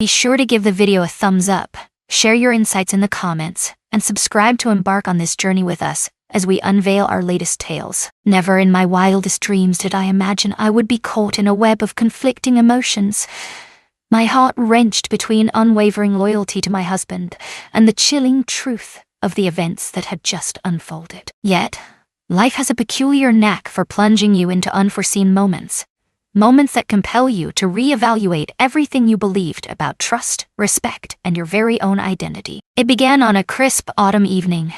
Be sure to give the video a thumbs up, share your insights in the comments, and subscribe to embark on this journey with us as we unveil our latest tales. Never in my wildest dreams did I imagine I would be caught in a web of conflicting emotions. My heart wrenched between unwavering loyalty to my husband and the chilling truth of the events that had just unfolded. Yet, life has a peculiar knack for plunging you into unforeseen moments. Moments that compel you to reevaluate everything you believed about trust, respect, and your very own identity. It began on a crisp autumn evening,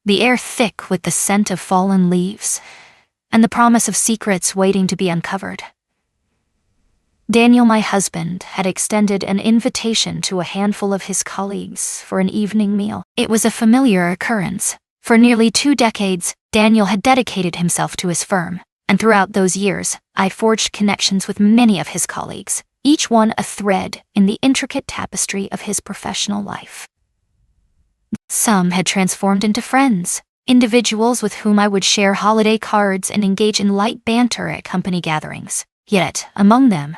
the air thick with the scent of fallen leaves, and the promise of secrets waiting to be uncovered. Daniel, my husband, had extended an invitation to a handful of his colleagues for an evening meal. It was a familiar occurrence. For nearly 2 decades, Daniel had dedicated himself to his firm, and throughout those years, I forged connections with many of his colleagues, each one a thread in the intricate tapestry of his professional life. Some had transformed into friends, individuals with whom I would share holiday cards and engage in light banter at company gatherings. Yet, among them,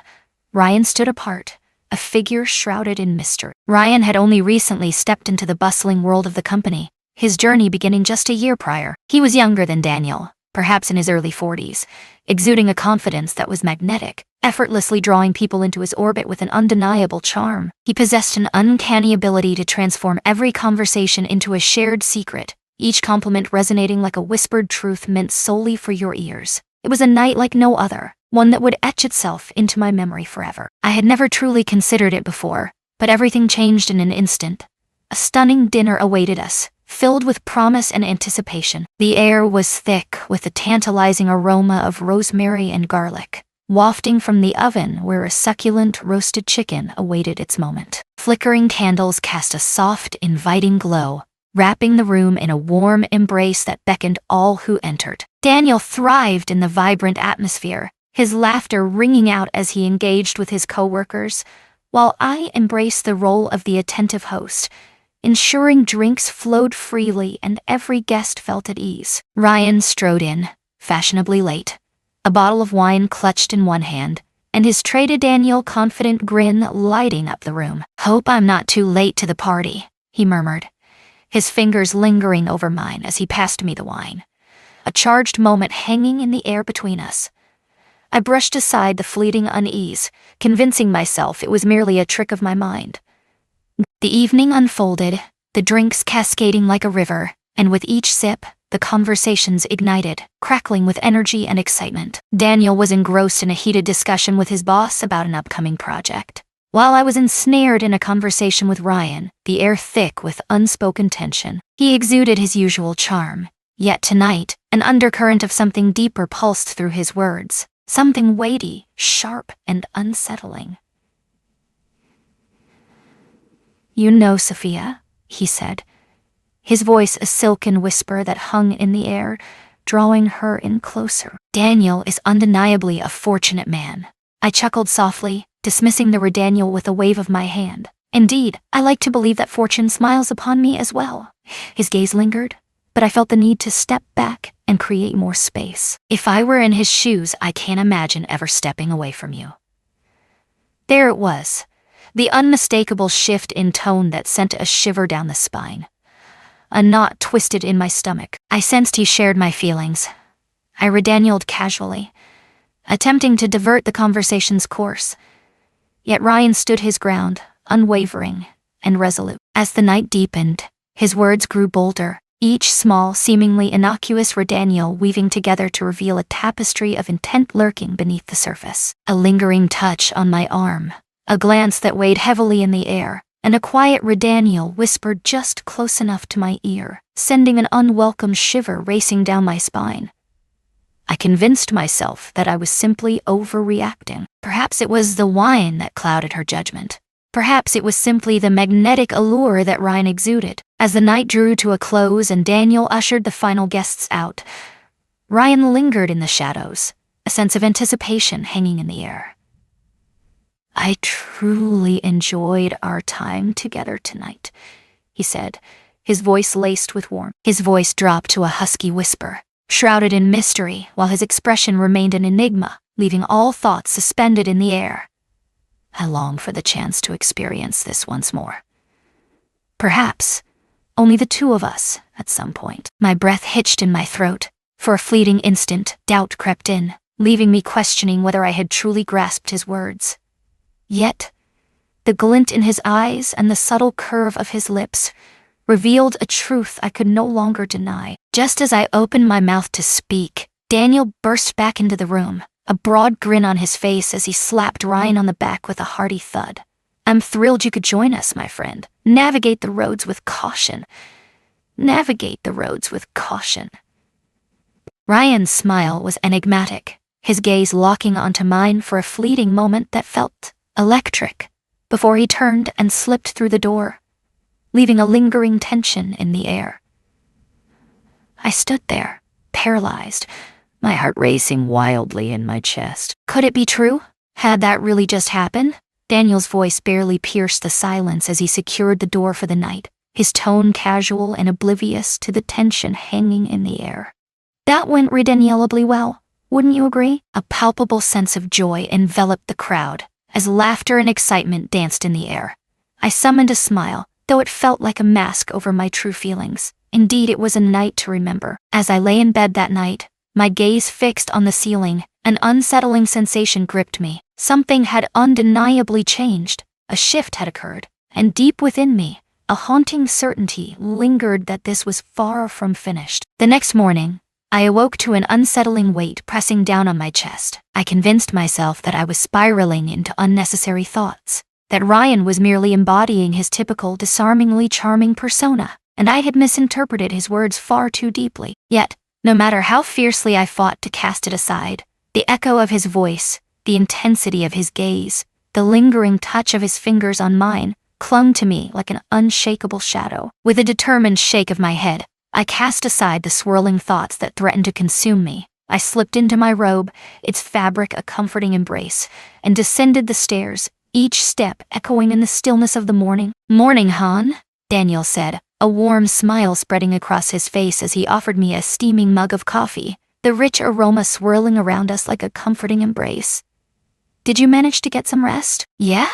Ryan stood apart, a figure shrouded in mystery. Ryan had only recently stepped into the bustling world of the company, his journey beginning just a year prior. He was younger than Daniel, perhaps in his early 40s, exuding a confidence that was magnetic, effortlessly drawing people into his orbit with an undeniable charm. He possessed an uncanny ability to transform every conversation into a shared secret, each compliment resonating like a whispered truth meant solely for your ears. It was a night like no other, one that would etch itself into my memory forever. I had never truly considered it before, but everything changed in an instant. A stunning dinner awaited us, filled with promise and anticipation. The air was thick with the tantalizing aroma of rosemary and garlic, wafting from the oven where a succulent roasted chicken awaited its moment. Flickering candles cast a soft, inviting glow, wrapping the room in a warm embrace that beckoned all who entered. Daniel thrived in the vibrant atmosphere, his laughter ringing out as he engaged with his coworkers, while I embraced the role of the attentive host, ensuring drinks flowed freely and every guest felt at ease. Ryan strode in, fashionably late, a bottle of wine clutched in one hand, and his tray to Daniel confident grin lighting up the room. "Hope I'm not too late to the party," he murmured, his fingers lingering over mine as he passed me the wine, a charged moment hanging in the air between us. I brushed aside the fleeting unease, convincing myself it was merely a trick of my mind. The evening unfolded, the drinks cascading like a river, and with each sip, the conversations ignited, crackling with energy and excitement. Daniel was engrossed in a heated discussion with his boss about an upcoming project, while I was ensnared in a conversation with Ryan, the air thick with unspoken tension. He exuded his usual charm, yet tonight, an undercurrent of something deeper pulsed through his words, something weighty, sharp, and unsettling. "You know, Sophia," he said, his voice a silken whisper that hung in the air, drawing her in closer. "Daniel is undeniably a fortunate man." I chuckled softly, dismissing the word Daniel with a wave of my hand. "Indeed, I like to believe that fortune smiles upon me as well." His gaze lingered, but I felt the need to step back and create more space. "If I were in his shoes, I can't imagine ever stepping away from you." There it was, the unmistakable shift in tone that sent a shiver down the spine. A knot twisted in my stomach. I sensed he shared my feelings. I redanieled casually, attempting to divert the conversation's course. Yet Ryan stood his ground, unwavering and resolute. As the night deepened, his words grew bolder, each small, seemingly innocuous redaniel weaving together to reveal a tapestry of intent lurking beneath the surface. A lingering touch on my arm, a glance that weighed heavily in the air, and a quiet redaniel whispered just close enough to my ear, sending an unwelcome shiver racing down my spine. I convinced myself that I was simply overreacting. Perhaps it was the wine that clouded her judgment. Perhaps it was simply the magnetic allure that Ryan exuded. As the night drew to a close and Daniel ushered the final guests out, Ryan lingered in the shadows, a sense of anticipation hanging in the air. "I truly enjoyed our time together tonight," he said, his voice laced with warmth. His voice dropped to a husky whisper, shrouded in mystery, while his expression remained an enigma, leaving all thoughts suspended in the air. I long for the chance to experience this once more. Perhaps only the two of us at some point. My breath hitched in my throat. For a fleeting instant, doubt crept in, leaving me questioning whether I had truly grasped his words. Yet, the glint in his eyes and the subtle curve of his lips revealed a truth I could no longer deny. Just as I opened my mouth to speak, Daniel burst back into the room, a broad grin on his face as he slapped Ryan on the back with a hearty thud. "I'm thrilled you could join us, my friend. Navigate the roads with caution. Navigate the roads with caution." Ryan's smile was enigmatic, his gaze locking onto mine for a fleeting moment that felt electric, before he turned and slipped through the door, leaving a lingering tension in the air. I stood there, paralyzed, my heart racing wildly in my chest. Could it be true? Had that really just happened? Daniel's voice barely pierced the silence as he secured the door for the night, his tone casual and oblivious to the tension hanging in the air. That went redeniably well, wouldn't you agree? A palpable sense of joy enveloped the crowd, as laughter and excitement danced in the air. I summoned a smile, though it felt like a mask over my true feelings. Indeed, it was a night to remember. As I lay in bed that night, my gaze fixed on the ceiling, an unsettling sensation gripped me. Something had undeniably changed. A shift had occurred, and deep within me, a haunting certainty lingered that this was far from finished. The next morning, I awoke to an unsettling weight pressing down on my chest. I convinced myself that I was spiraling into unnecessary thoughts, that Ryan was merely embodying his typical disarmingly charming persona, and I had misinterpreted his words far too deeply. Yet, no matter how fiercely I fought to cast it aside, the echo of his voice, the intensity of his gaze, the lingering touch of his fingers on mine, clung to me like an unshakable shadow. With a determined shake of my head, I cast aside the swirling thoughts that threatened to consume me. I slipped into my robe, its fabric a comforting embrace, and descended the stairs, each step echoing in the stillness of the morning. "Morning, hon," Daniel said, a warm smile spreading across his face as he offered me a steaming mug of coffee, the rich aroma swirling around us like a comforting embrace. "Did you manage to get some rest?" "Yeah."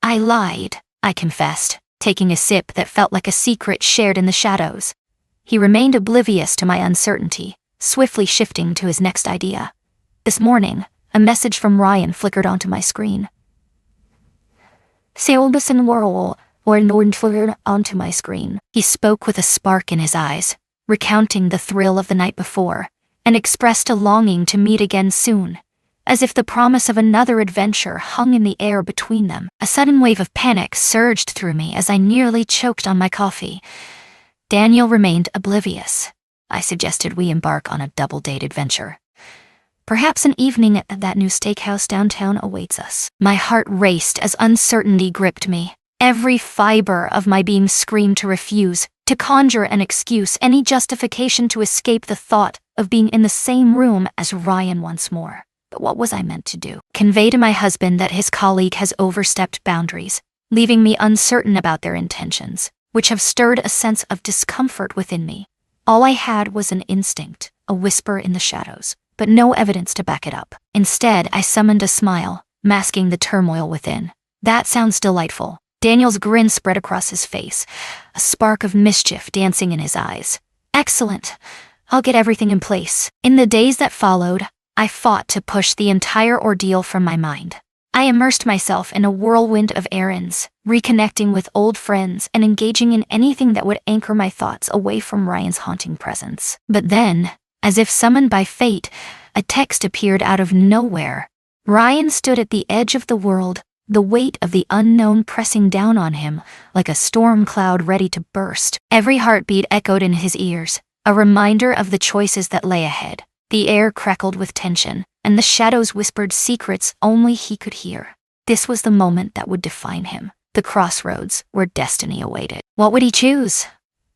I lied, I confessed, taking a sip that felt like a secret shared in the shadows. He remained oblivious to my uncertainty, swiftly shifting to his next idea. This morning, a message from Ryan flickered onto my screen. Seolbison World, or Nord flickered onto my screen. He spoke with a spark in his eyes, recounting the thrill of the night before, and expressed a longing to meet again soon, as if the promise of another adventure hung in the air between them. A sudden wave of panic surged through me as I nearly choked on my coffee. Daniel remained oblivious. I suggested we embark on a double-date adventure. Perhaps an evening at that new steakhouse downtown awaits us. My heart raced as uncertainty gripped me. Every fiber of my being screamed to refuse, to conjure an excuse, any justification to escape the thought of being in the same room as Ryan once more. But what was I meant to do? Convey to my husband that his colleague has overstepped boundaries, leaving me uncertain about their intentions, which have stirred a sense of discomfort within me. All I had was an instinct, a whisper in the shadows, but no evidence to back it up. Instead, I summoned a smile, masking the turmoil within. "That sounds delightful." Daniel's grin spread across his face, a spark of mischief dancing in his eyes. "Excellent. I'll get everything in place." In the days that followed, I fought to push the entire ordeal from my mind. I immersed myself in a whirlwind of errands, reconnecting with old friends and engaging in anything that would anchor my thoughts away from Ryan's haunting presence. But then, as if summoned by fate, a text appeared out of nowhere. Ryan stood at the edge of the world, the weight of the unknown pressing down on him like a storm cloud ready to burst. Every heartbeat echoed in his ears, a reminder of the choices that lay ahead. The air crackled with tension, and the shadows whispered secrets only he could hear. This was the moment that would define him, the crossroads where destiny awaited. What would he choose?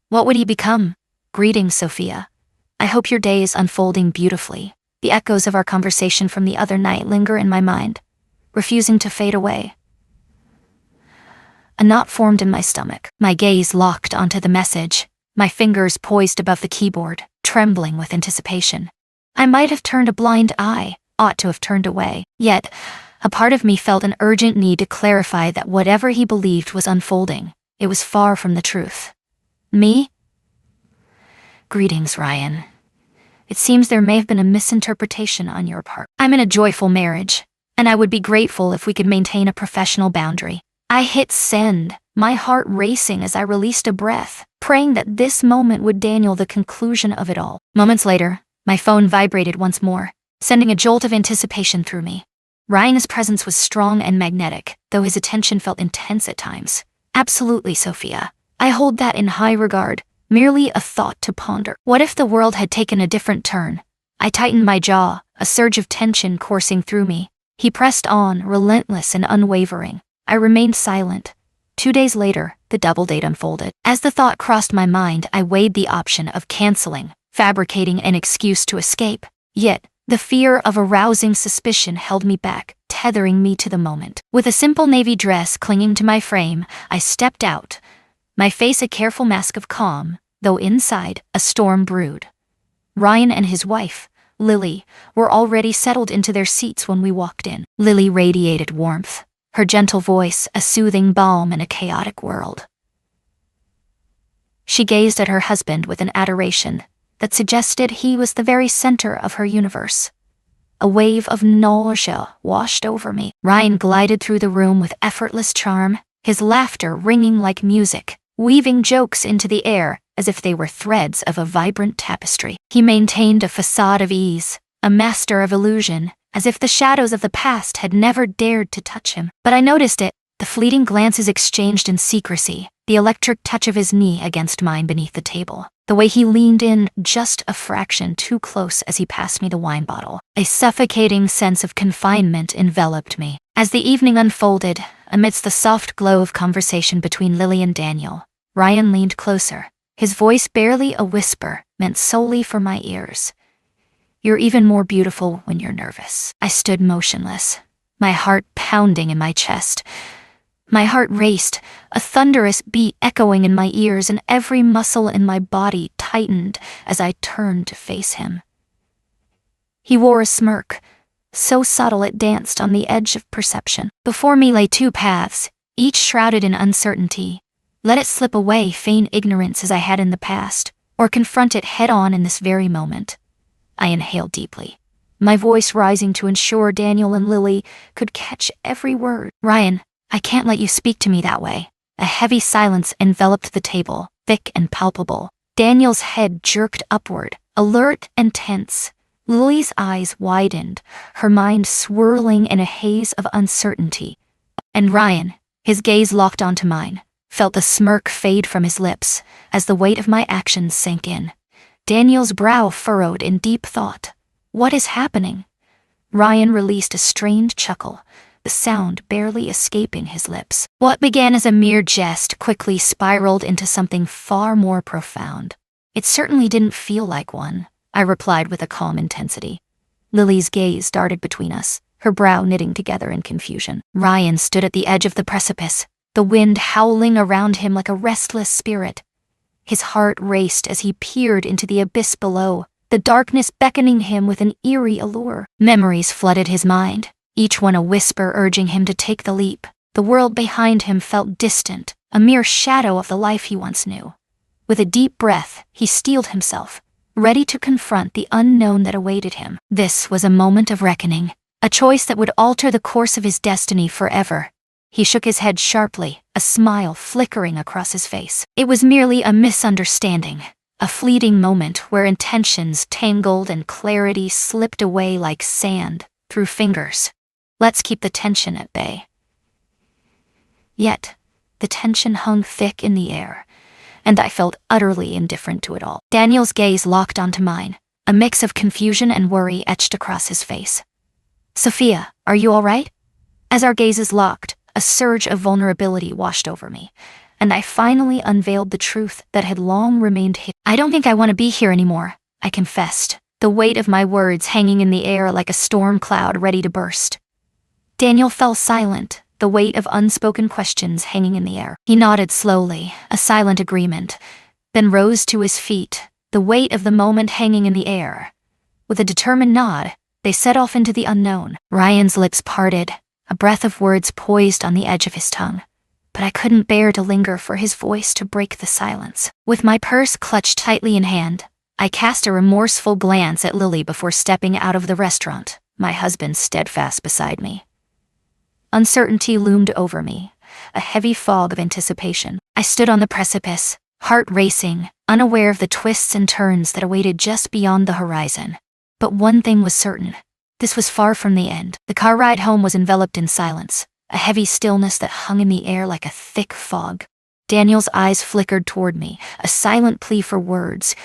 What would he become? Greetings, Sophia. I hope your day is unfolding beautifully. The echoes of our conversation from the other night linger in my mind, refusing to fade away. A knot formed in my stomach. My gaze locked onto the message, my fingers poised above the keyboard, trembling with anticipation. I might have turned a blind eye, ought to have turned away. Yet, A part of me felt an urgent need to clarify that whatever he believed was unfolding, it was far from the truth. Me? Greetings, Ryan. It seems there may have been a misinterpretation on your part. I'm in a joyful marriage, and I would be grateful if we could maintain a professional boundary. I hit send, my heart racing as I released a breath, praying that this moment would Daniel the conclusion of it all. Moments later, my phone vibrated once more, sending a jolt of anticipation through me. Ryan's presence was strong and magnetic, though his attention felt intense at times. Absolutely, Sophia. I hold that in high regard, merely a thought to ponder. What if the world had taken a different turn? I tightened my jaw, a surge of tension coursing through me. He pressed on, relentless and unwavering. I remained silent. 2 days later, the double date unfolded. As the thought crossed my mind, I weighed the option of canceling, fabricating an excuse to escape. Yet, the fear of arousing suspicion held me back, tethering me to the moment. With a simple navy dress clinging to my frame, I stepped out, my face a careful mask of calm, though inside, a storm brewed. Ryan and his wife, Lily, were already settled into their seats when we walked in. Lily radiated warmth, her gentle voice a soothing balm in a chaotic world. She gazed at her husband with an adoration that suggested he was the very center of her universe. A wave of nausea washed over me. Ryan glided through the room with effortless charm, his laughter ringing like music, weaving jokes into the air as if they were threads of a vibrant tapestry. He maintained a facade of ease, a master of illusion, as if the shadows of the past had never dared to touch him. But I noticed it, the fleeting glances exchanged in secrecy, the electric touch of his knee against mine beneath the table, the way he leaned in just a fraction too close as he passed me the wine bottle. A suffocating sense of confinement enveloped me. As the evening unfolded, amidst the soft glow of conversation between Lily and Daniel, Ryan leaned closer, his voice barely a whisper, meant solely for my ears. You're even more beautiful when you're nervous. I stood motionless, my heart pounding in my chest. My heart raced, a thunderous beat echoing in my ears, and every muscle in my body tightened as I turned to face him. He wore a smirk, so subtle it danced on the edge of perception. Before me lay 2 paths, each shrouded in uncertainty. Let it slip away, feign ignorance as I had in the past, or confront it head-on in this very moment. I inhaled deeply, my voice rising to ensure Daniel and Lily could catch every word. Ryan, I can't let you speak to me that way. A heavy silence enveloped the table, thick and palpable. Daniel's head jerked upward, alert and tense. Lily's eyes widened, her mind swirling in a haze of uncertainty. And Ryan, his gaze locked onto mine, felt the smirk fade from his lips as the weight of my actions sank in. Daniel's brow furrowed in deep thought. What is happening? Ryan released a strained chuckle, the sound barely escaping his lips. What began as a mere jest quickly spiraled into something far more profound. It certainly didn't feel like one, I replied with a calm intensity. Lily's gaze darted between us, her brow knitting together in confusion. Ryan stood at the edge of the precipice, the wind howling around him like a restless spirit. His heart raced as he peered into the abyss below, the darkness beckoning him with an eerie allure. Memories flooded his mind, each one a whisper urging him to take the leap. The world behind him felt distant, a mere shadow of the life he once knew. With a deep breath, he steeled himself, ready to confront the unknown that awaited him. This was a moment of reckoning, a choice that would alter the course of his destiny forever. He shook his head sharply, a smile flickering across his face. It was merely a misunderstanding, a fleeting moment where intentions tangled and clarity slipped away like sand through fingers. Let's keep the tension at bay. Yet, the tension hung thick in the air, and I felt utterly indifferent to it all. Daniel's gaze locked onto mine, a mix of confusion and worry etched across his face. Sophia, are you all right? As our gazes locked, a surge of vulnerability washed over me, and I finally unveiled the truth that had long remained hidden. I don't think I want to be here anymore, I confessed, the weight of my words hanging in the air like a storm cloud ready to burst. Daniel fell silent, the weight of unspoken questions hanging in the air. He nodded slowly, a silent agreement, then rose to his feet, the weight of the moment hanging in the air. With a determined nod, they set off into the unknown. Ryan's lips parted, a breath of words poised on the edge of his tongue. But I couldn't bear to linger for his voice to break the silence. With my purse clutched tightly in hand, I cast a remorseful glance at Lily before stepping out of the restaurant, my husband steadfast beside me. Uncertainty loomed over me, a heavy fog of anticipation. I stood on the precipice, heart racing, unaware of the twists and turns that awaited just beyond the horizon. But one thing was certain. This was far from the end. The car ride home was enveloped in silence, a heavy stillness that hung in the air like a thick fog. Daniel's eyes flickered toward me, a silent plea for words,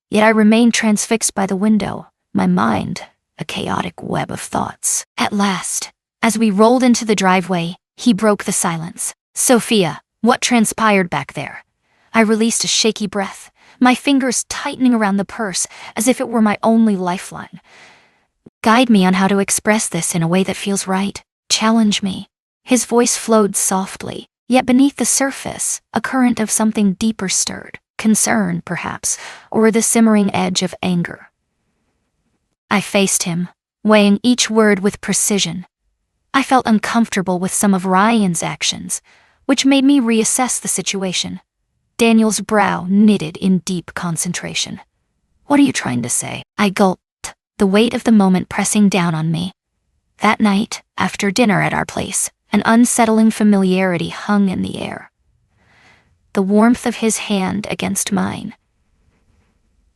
yet I remained transfixed by the window, my mind a chaotic web of thoughts. At last, as we rolled into the driveway, he broke the silence. "Sophia, what transpired back there?" I released a shaky breath, my fingers tightening around the purse as if it were my only lifeline. "Guide me on how to express this in a way that feels right. Challenge me." His voice flowed softly, yet beneath the surface, a current of something deeper stirred. Concern, perhaps, or the simmering edge of anger. I faced him, weighing each word with precision. I felt uncomfortable with some of Ryan's actions, which made me reassess the situation. Daniel's brow knitted in deep concentration. "What are you trying to say?" I gulped, the weight of the moment pressing down on me. That night, after dinner at our place, an unsettling familiarity hung in the air. The warmth of his hand against mine.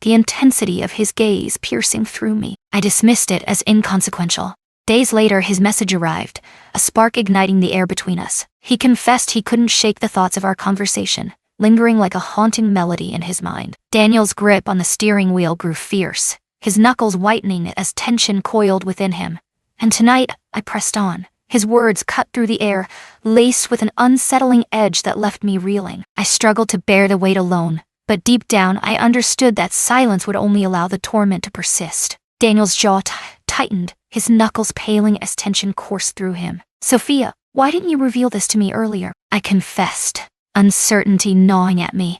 The intensity of his gaze piercing through me. I dismissed it as inconsequential. Days later, his message arrived, a spark igniting the air between us. He confessed he couldn't shake the thoughts of our conversation, lingering like a haunting melody in his mind. Daniel's grip on the steering wheel grew fierce, his knuckles whitening as tension coiled within him. And tonight, I pressed on. His words cut through the air, laced with an unsettling edge that left me reeling. I struggled to bear the weight alone, but deep down I understood that silence would only allow the torment to persist. Daniel's jaw tightened, his knuckles paling as tension coursed through him. "Sophia, why didn't you reveal this to me earlier?" I confessed, uncertainty gnawing at me,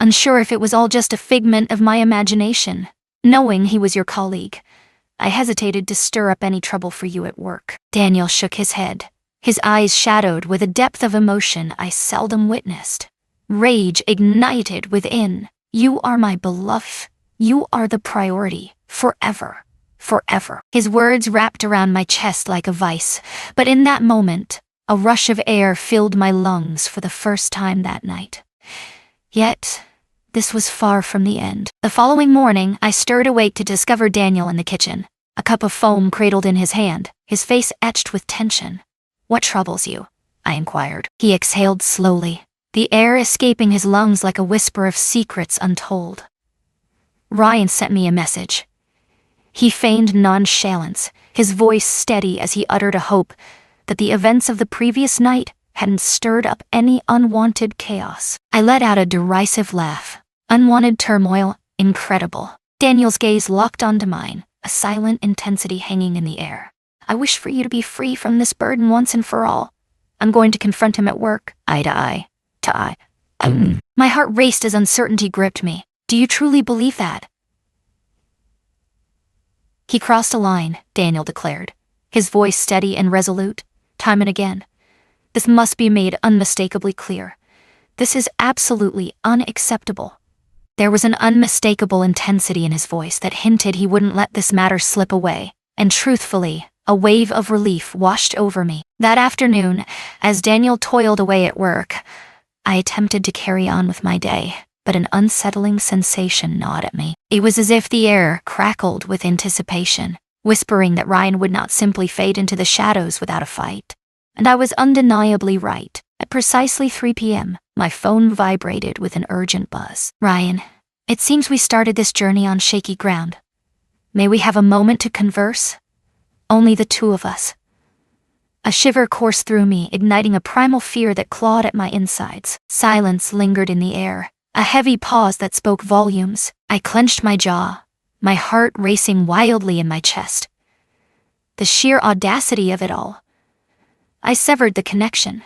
unsure if it was all just a figment of my imagination. "Knowing he was your colleague, I hesitated to stir up any trouble for you at work." Daniel shook his head, his eyes shadowed with a depth of emotion I seldom witnessed. Rage ignited within. "You are my beloved. You are the priority. Forever. Forever." His words wrapped around my chest like a vice, but in that moment, a rush of air filled my lungs for the first time that night. Yet, this was far from the end. The following morning, I stirred awake to discover Daniel in the kitchen, a cup of foam cradled in his hand, his face etched with tension. "What troubles you?" I inquired. He exhaled slowly, the air escaping his lungs like a whisper of secrets untold. "Ryan sent me a message." He feigned nonchalance, his voice steady as he uttered a hope that the events of the previous night hadn't stirred up any unwanted chaos. I let out a derisive laugh. Unwanted turmoil, incredible. Daniel's gaze locked onto mine, a silent intensity hanging in the air. "I wish for you to be free from this burden once and for all. I'm going to confront him at work, eye to eye. To eye." My heart raced as uncertainty gripped me. "Do you truly believe that?" "He crossed a line," Daniel declared, his voice steady and resolute, time and again. "This must be made unmistakably clear. This is absolutely unacceptable." There was an unmistakable intensity in his voice that hinted he wouldn't let this matter slip away, and truthfully, a wave of relief washed over me. That afternoon, as Daniel toiled away at work, I attempted to carry on with my day, but an unsettling sensation gnawed at me. It was as if the air crackled with anticipation, whispering that Ryan would not simply fade into the shadows without a fight. And I was undeniably right. At precisely 3 p.m., my phone vibrated with an urgent buzz. "Ryan, it seems we started this journey on shaky ground. May we have a moment to converse? Only the two of us." A shiver coursed through me, igniting a primal fear that clawed at my insides. Silence lingered in the air, a heavy pause that spoke volumes. I clenched my jaw, my heart racing wildly in my chest. The sheer audacity of it all. I severed the connection,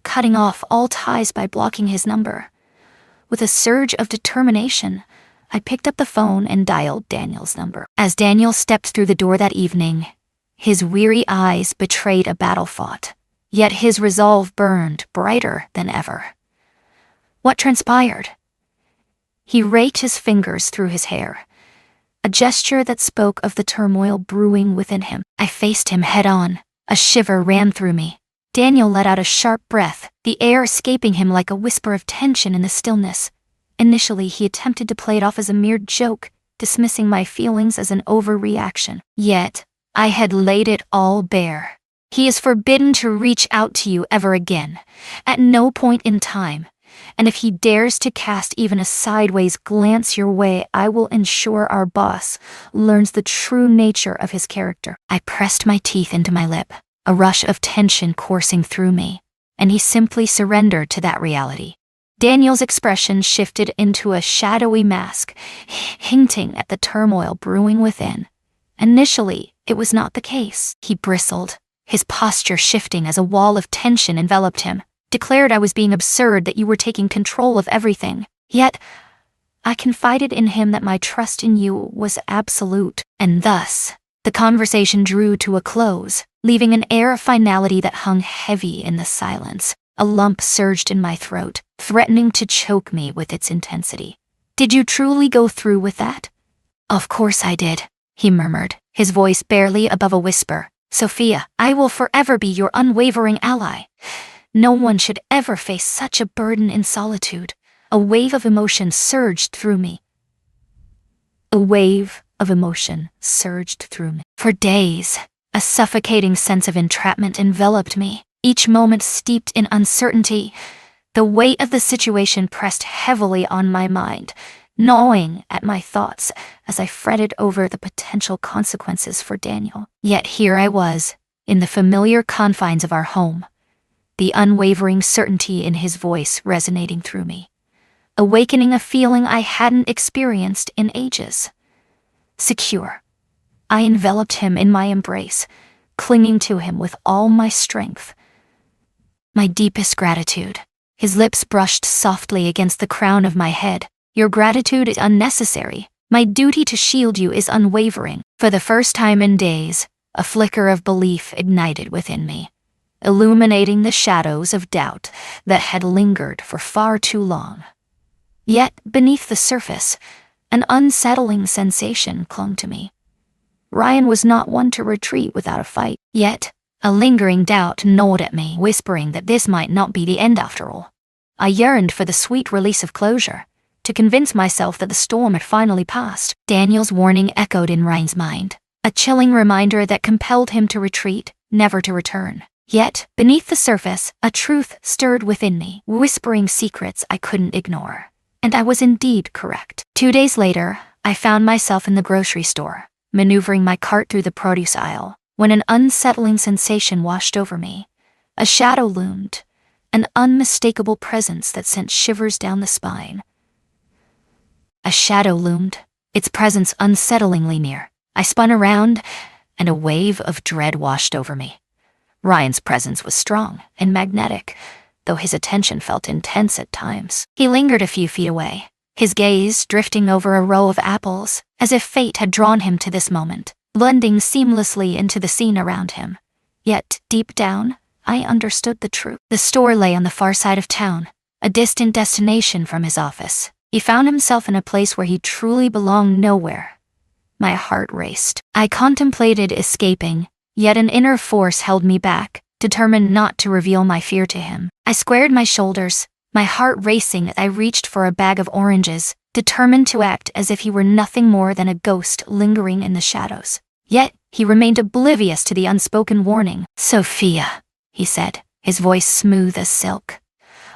cutting off all ties by blocking his number. With a surge of determination, I picked up the phone and dialed Daniel's number. As Daniel stepped through the door that evening, His weary eyes betrayed a battle fought, yet his resolve burned brighter than ever. What transpired? He raked his fingers through his hair, a gesture that spoke of the turmoil brewing within him. I faced him head-on. A shiver ran through me. Daniel let out a sharp breath, the air escaping him like a whisper of tension in the stillness. Initially, he attempted to play it off as a mere joke, dismissing my feelings as an overreaction. Yet, I had laid it all bare. He is forbidden to reach out to you ever again, at no point in time. And if he dares to cast even a sideways glance your way, I will ensure our boss learns the true nature of his character. I pressed my teeth into my lip, a rush of tension coursing through me, and he simply surrendered to that reality. Daniel's expression shifted into a shadowy mask, hinting at the turmoil brewing within. Initially, it was not the case. He bristled, his posture shifting as a wall of tension enveloped him. Declared I was being absurd, that you were taking control of everything. Yet, I confided in him that my trust in you was absolute. And thus, the conversation drew to a close, leaving an air of finality that hung heavy in the silence. A lump surged in my throat, threatening to choke me with its intensity. Did you truly go through with that? Of course I did, he murmured, his voice barely above a whisper. Sophia, I will forever be your unwavering ally. No one should ever face such a burden in solitude. A wave of emotion surged through me. For days, a suffocating sense of entrapment enveloped me, each moment steeped in uncertainty. The weight of the situation pressed heavily on my mind, gnawing at my thoughts as I fretted over the potential consequences for Daniel. Yet here I was, in the familiar confines of our home, the unwavering certainty in his voice resonating through me, awakening a feeling I hadn't experienced in ages. Secure, I enveloped him in my embrace, clinging to him with all my strength. My deepest gratitude. His lips brushed softly against the crown of my head. Your gratitude is unnecessary. My duty to shield you is unwavering. For the first time in days, a flicker of belief ignited within me, illuminating the shadows of doubt that had lingered for far too long. Yet, beneath the surface, an unsettling sensation clung to me. Ryan was not one to retreat without a fight. Yet, a lingering doubt gnawed at me, whispering that this might not be the end after all. I yearned for the sweet release of closure, to convince myself that the storm had finally passed. Daniel's warning echoed in Ryan's mind, a chilling reminder that compelled him to retreat, never to return. Yet, beneath the surface, a truth stirred within me, whispering secrets I couldn't ignore. And I was indeed correct. 2 days later, I found myself in the grocery store, maneuvering my cart through the produce aisle, when an unsettling sensation washed over me. A shadow loomed, an unmistakable presence that sent shivers down the spine. A shadow loomed, its presence unsettlingly near. I spun around, and a wave of dread washed over me. Ryan's presence was strong and magnetic, though his attention felt intense at times. He lingered a few feet away, his gaze drifting over a row of apples, as if fate had drawn him to this moment, blending seamlessly into the scene around him. Yet, deep down, I understood the truth. The store lay on the far side of town, a distant destination from his office. He found himself in a place where he truly belonged nowhere. My heart raced. I contemplated escaping, yet an inner force held me back, determined not to reveal my fear to him. I squared my shoulders, my heart racing as I reached for a bag of oranges, determined to act as if he were nothing more than a ghost lingering in the shadows. Yet, he remained oblivious to the unspoken warning. Sophia, he said, his voice smooth as silk.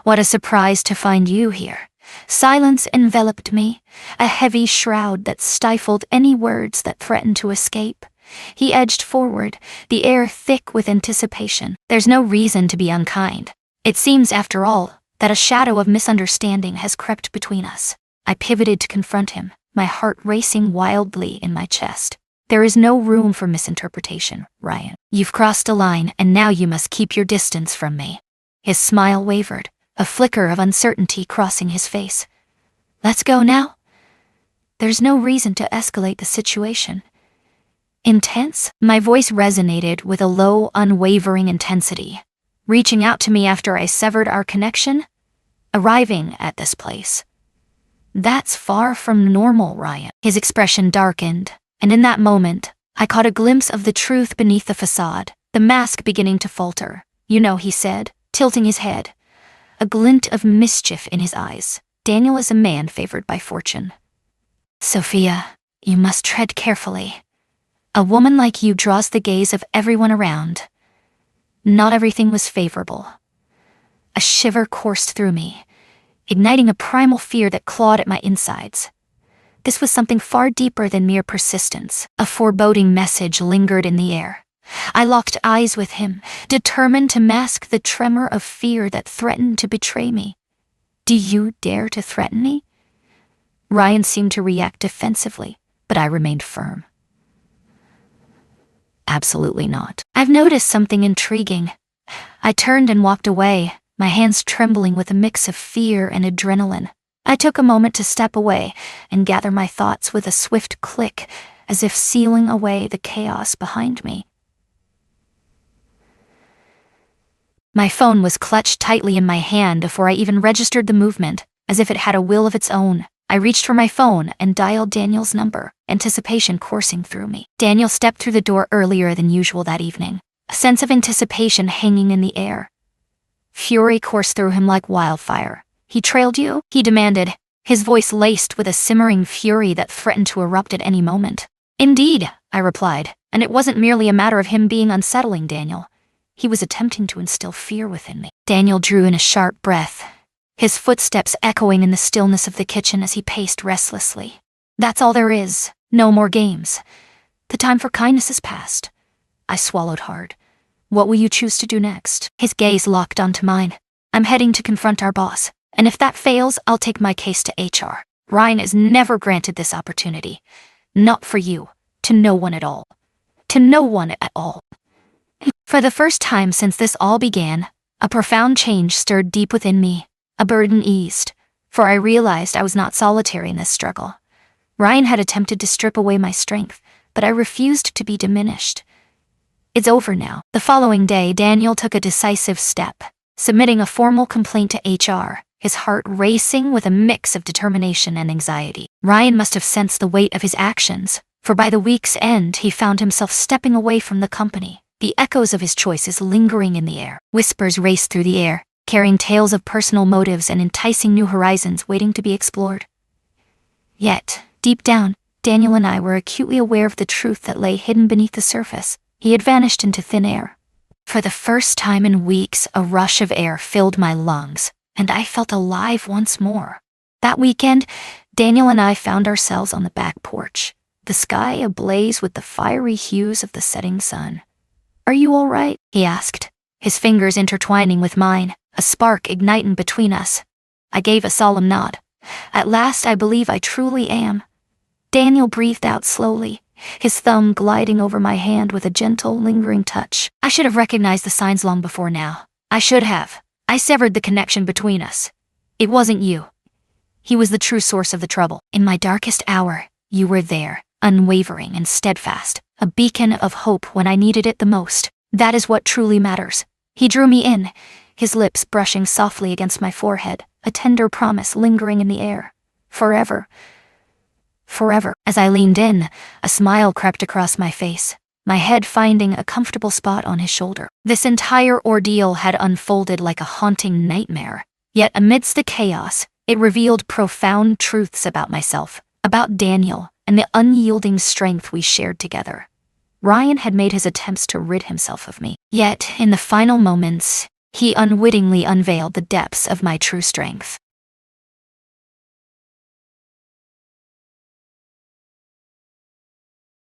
What a surprise to find you here. Silence enveloped me, a heavy shroud that stifled any words that threatened to escape. He edged forward, the air thick with anticipation. There's no reason to be unkind. It seems, after all, that a shadow of misunderstanding has crept between us. I pivoted to confront him, my heart racing wildly in my chest. There is no room for misinterpretation, Ryan. You've crossed a line, and now you must keep your distance from me. His smile wavered, a flicker of uncertainty crossing his face. Let's go now? There's no reason to escalate the situation. Intense? My voice resonated with a low, unwavering intensity, reaching out to me after I severed our connection, arriving at this place. That's far from normal, Ryan. His expression darkened, and in that moment, I caught a glimpse of the truth beneath the facade, the mask beginning to falter. You know, he said, tilting his head, a glint of mischief in his eyes. Daniel is a man favored by fortune. Sophia, you must tread carefully. A woman like you draws the gaze of everyone around. Not everything was favorable. A shiver coursed through me, igniting a primal fear that clawed at my insides. This was something far deeper than mere persistence. A foreboding message lingered in the air. I locked eyes with him, determined to mask the tremor of fear that threatened to betray me. Do you dare to threaten me? Ryan seemed to react defensively, but I remained firm. Absolutely not. I've noticed something intriguing. I turned and walked away, my hands trembling with a mix of fear and adrenaline. I took a moment to step away and gather my thoughts with a swift click, as if sealing away the chaos behind me. My phone was clutched tightly in my hand before I even registered the movement, as if it had a will of its own. I reached for my phone and dialed Daniel's number, anticipation coursing through me. Daniel stepped through the door earlier than usual that evening, a sense of anticipation hanging in the air. Fury coursed through him like wildfire. He trailed you? He demanded, his voice laced with a simmering fury that threatened to erupt at any moment. Indeed, I replied, and it wasn't merely a matter of him being unsettling, Daniel. He was attempting to instill fear within me. Daniel drew in a sharp breath, his footsteps echoing in the stillness of the kitchen as he paced restlessly. That's all there is. No more games. The time for kindness is past. I swallowed hard. What will you choose to do next? His gaze locked onto mine. I'm heading to confront our boss, and if that fails, I'll take my case to HR. Ryan is never granted this opportunity. Not for you. To no one at all. To no one at all. For the first time since this all began, a profound change stirred deep within me. A burden eased, for I realized I was not solitary in this struggle. Ryan had attempted to strip away my strength, but I refused to be diminished. It's over now. The following day, Daniel took a decisive step, submitting a formal complaint to HR, his heart racing with a mix of determination and anxiety. Ryan must have sensed the weight of his actions, for by the week's end, he found himself stepping away from the company, the echoes of his choices lingering in the air. Whispers raced through the air, carrying tales of personal motives and enticing new horizons waiting to be explored. Yet, deep down, Daniel and I were acutely aware of the truth that lay hidden beneath the surface. He had vanished into thin air. For the first time in weeks, a rush of air filled my lungs, and I felt alive once more. That weekend, Daniel and I found ourselves on the back porch, the sky ablaze with the fiery hues of the setting sun. "Are you all right?" he asked, his fingers intertwining with mine, a spark igniting between us. I gave a solemn nod. "At last I believe I truly am." Daniel breathed out slowly, his thumb gliding over my hand with a gentle, lingering touch. I should have recognized the signs long before now. I should have. I severed the connection between us. It wasn't you. He was the true source of the trouble. In my darkest hour, you were there, unwavering and steadfast, a beacon of hope when I needed it the most. That is what truly matters. He drew me in, his lips brushing softly against my forehead, a tender promise lingering in the air. Forever. Forever. As I leaned in, a smile crept across my face, my head finding a comfortable spot on his shoulder. This entire ordeal had unfolded like a haunting nightmare, yet amidst the chaos, it revealed profound truths about myself, about Daniel, and the unyielding strength we shared together. Ryan had made his attempts to rid himself of me, yet, in the final moments, he unwittingly unveiled the depths of my true strength.